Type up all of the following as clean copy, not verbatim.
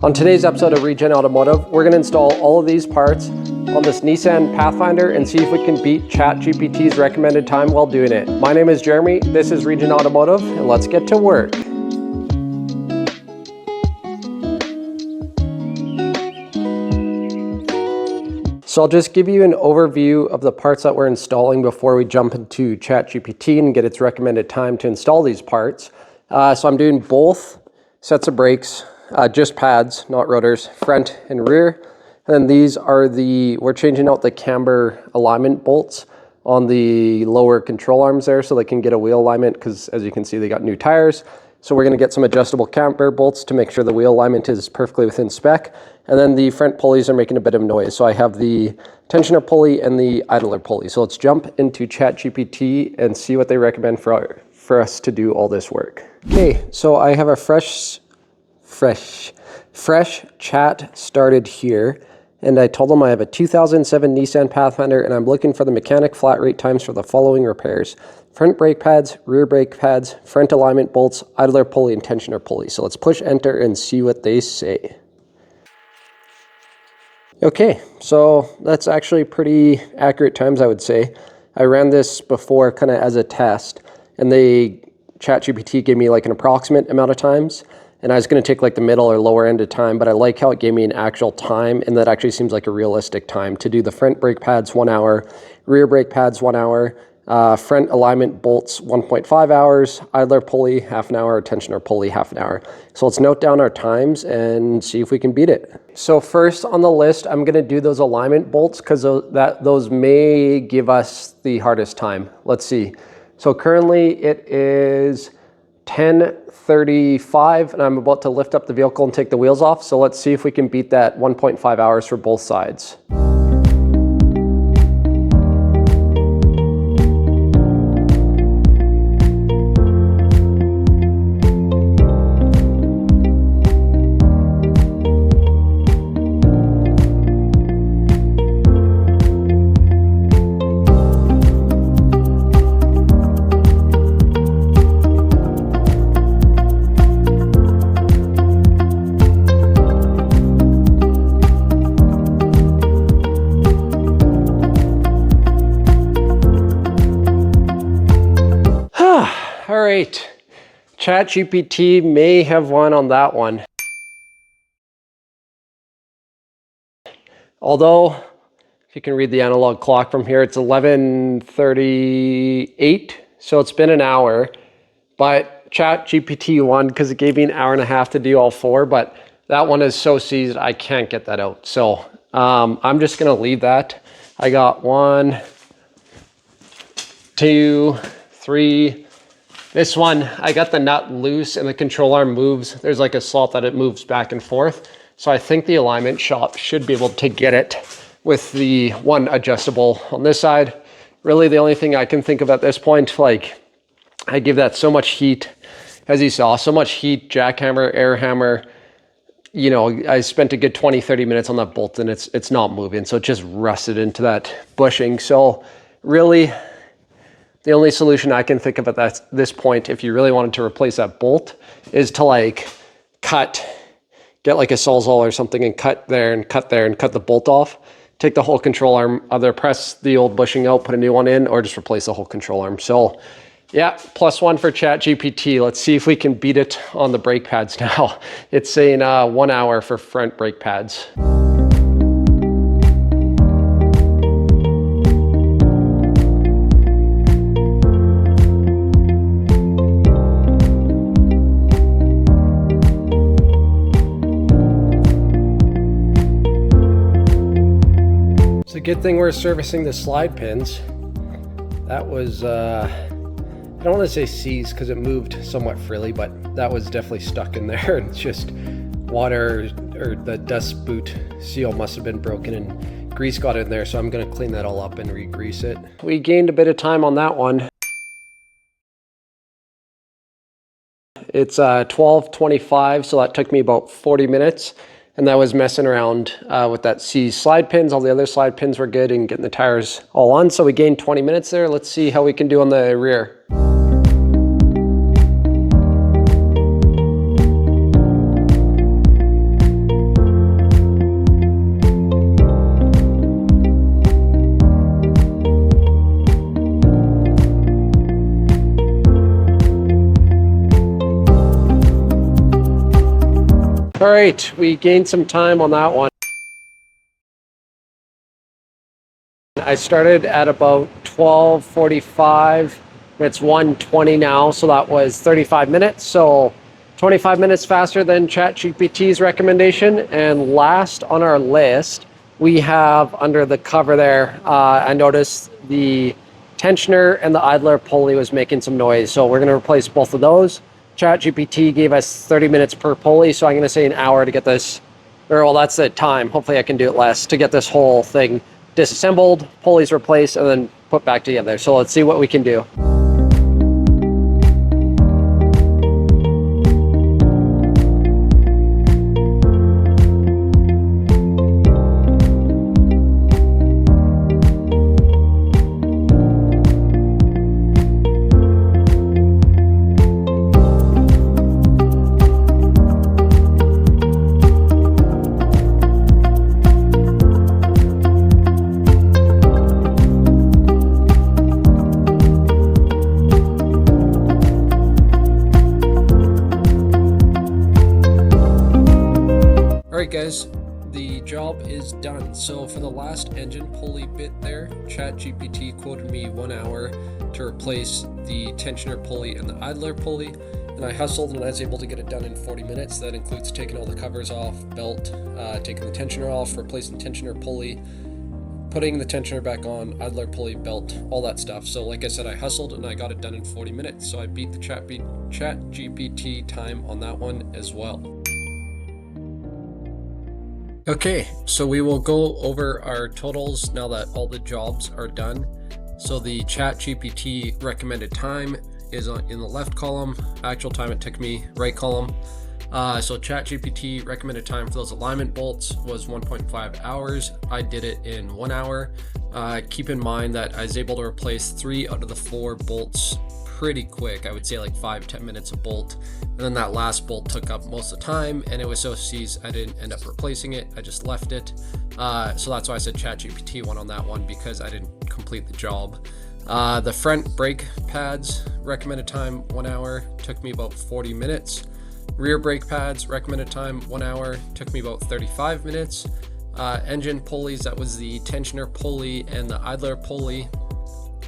On today's episode of Regen Automotive, we're going to install all of these parts on this Nissan Pathfinder and see if we can beat ChatGPT's recommended time while doing it. My name is Jeremy, this is Regen Automotive, and let's get to work. So I'll just give you an overview of the parts that we're installing before we jump into ChatGPT and get its recommended time to install these parts. So I'm doing both sets of brakes, just pads, not rotors, front and rear. And then these are we're changing out the camber alignment bolts on the lower control arms there so they can get a wheel alignment because as you can see, they got new tires. So we're going to get some adjustable camber bolts to make sure the wheel alignment is perfectly within spec. And then the front pulleys are making a bit of noise. So I have the tensioner pulley and the idler pulley. So let's jump into ChatGPT and see what they recommend for us to do all this work. Okay, so I have a fresh chat started here. And I told them I have a 2007 Nissan Pathfinder and I'm looking for the mechanic flat rate times for the following repairs: front brake pads, rear brake pads, front alignment bolts, idler pulley, and tensioner pulley. So let's push enter and see what they say. Okay, so that's actually pretty accurate times, I would say. I ran this before kind of as a test and ChatGPT gave me like an approximate amount of times. And I was going to take like the middle or lower end of time, but I like how it gave me an actual time, and that actually seems like a realistic time to do the front brake pads 1 hour, rear brake pads 1 hour, front alignment bolts 1.5 hours, idler pulley half an hour, tensioner pulley half an hour. So let's note down our times and see if we can beat it. So first on the list, I'm going to do those alignment bolts because those may give us the hardest time. Let's see. So currently it is 10:35 and I'm about to lift up the vehicle and take the wheels off. So let's see if we can beat that 1.5 hours for both sides. All right, ChatGPT may have won on that one. Although, if you can read the analog clock from here, it's 11:38, so it's been an hour. But ChatGPT won because it gave me an hour and a half to do all four, but that one is so seized, I can't get that out. So I'm just gonna leave that. I got 1, 2, 3, this one, I got the nut loose and the control arm moves. There's like a slot that it moves back and forth. So I think the alignment shop should be able to get it with the one adjustable on this side. Really the only thing I can think of at this point, like I give that so much heat, as you saw, so much heat, jackhammer, air hammer. You know, I spent a good 20, 30 minutes on that bolt and it's not moving. So it just rusted into that bushing. So really, the only solution I can think of at this point, if you really wanted to replace that bolt, is to like get like a Sawzall or something and cut there and cut there and cut the bolt off. Take the whole control arm, either press the old bushing out, put a new one in, or just replace the whole control arm. So yeah, +1 for ChatGPT. Let's see if we can beat it on the brake pads now. It's saying 1 hour for front brake pads. It's a good thing we're servicing the slide pins. That was, I don't want to say seized because it moved somewhat freely, but that was definitely stuck in there. It's just water or the dust boot seal must have been broken and grease got in there. So I'm going to clean that all up and re-grease it. We gained a bit of time on that one. It's 12:25, so that took me about 40 minutes. And that was messing around with that C slide pins. All the other slide pins were good and getting the tires all on. So we gained 20 minutes there. Let's see how we can do on the rear. All right, we gained some time on that one. I started at about 12:45. It's 1:20 now, so that was 35 minutes. So 25 minutes faster than ChatGPT's recommendation. And last on our list, we have under the cover there, I noticed the tensioner and the idler pulley was making some noise. So we're going to replace both of those. ChatGPT gave us 30 minutes per pulley, so I'm going to say an hour to get this, or well, that's the time. Hopefully I can do it less to get this whole thing disassembled, pulleys replaced, and then put back together. So let's see what we can do. Alright guys, the job is done. So for the last engine pulley bit there, ChatGPT quoted me 1 hour to replace the tensioner pulley and the idler pulley, and I hustled and I was able to get it done in 40 minutes. That includes taking all the covers off, belt, taking the tensioner off, replacing tensioner pulley, putting the tensioner back on, idler pulley, belt, all that stuff. So like I said, I hustled and I got it done in 40 minutes. So I beat the ChatGPT time on that one as well. Okay, so we will go over our totals now that all the jobs are done. So the ChatGPT recommended time is in the left column, actual time it took me, right column. So ChatGPT recommended time for those alignment bolts was 1.5 hours. I did it in 1 hour. Keep in mind that I was able to replace 3 out of the 4 bolts pretty quick. I would say like 5-10 minutes a bolt, and then that last bolt took up most of the time, and it was so seized I didn't end up replacing it. I just left it. So that's why I said ChatGPT won on that one, because I didn't complete the job. The front brake pads recommended time 1 hour, took me about 40 minutes. Rear brake pads recommended time 1 hour, took me about 35 minutes. Engine pulleys, that was the tensioner pulley and the idler pulley,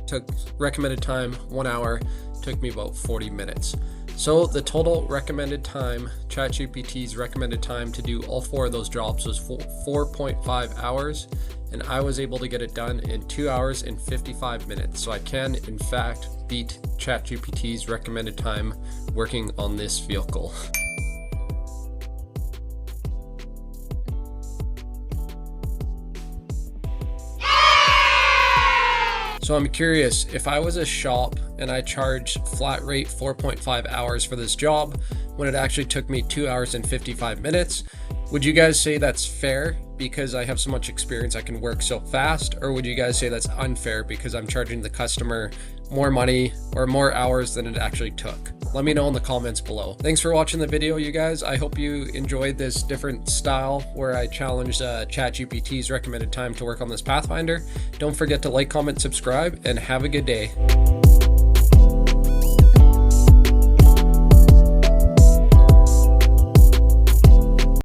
took recommended time 1 hour, took me about 40 minutes. So the total recommended time, ChatGPT's recommended time to do all 4 of those jobs was 4.5 hours, and I was able to get it done in 2 hours and 55 minutes. So I can in fact beat ChatGPT's recommended time working on this vehicle. So I'm curious, if I was a shop and I charged flat rate 4.5 hours for this job when it actually took me 2 hours and 55 minutes, would you guys say that's fair because I have so much experience I can work so fast? Or would you guys say that's unfair because I'm charging the customer more money or more hours than it actually took? Let me know in the comments below. Thanks for watching the video, you guys. I hope you enjoyed this different style where I challenged ChatGPT's recommended time to work on this Pathfinder. Don't forget to like, comment, subscribe, and have a good day.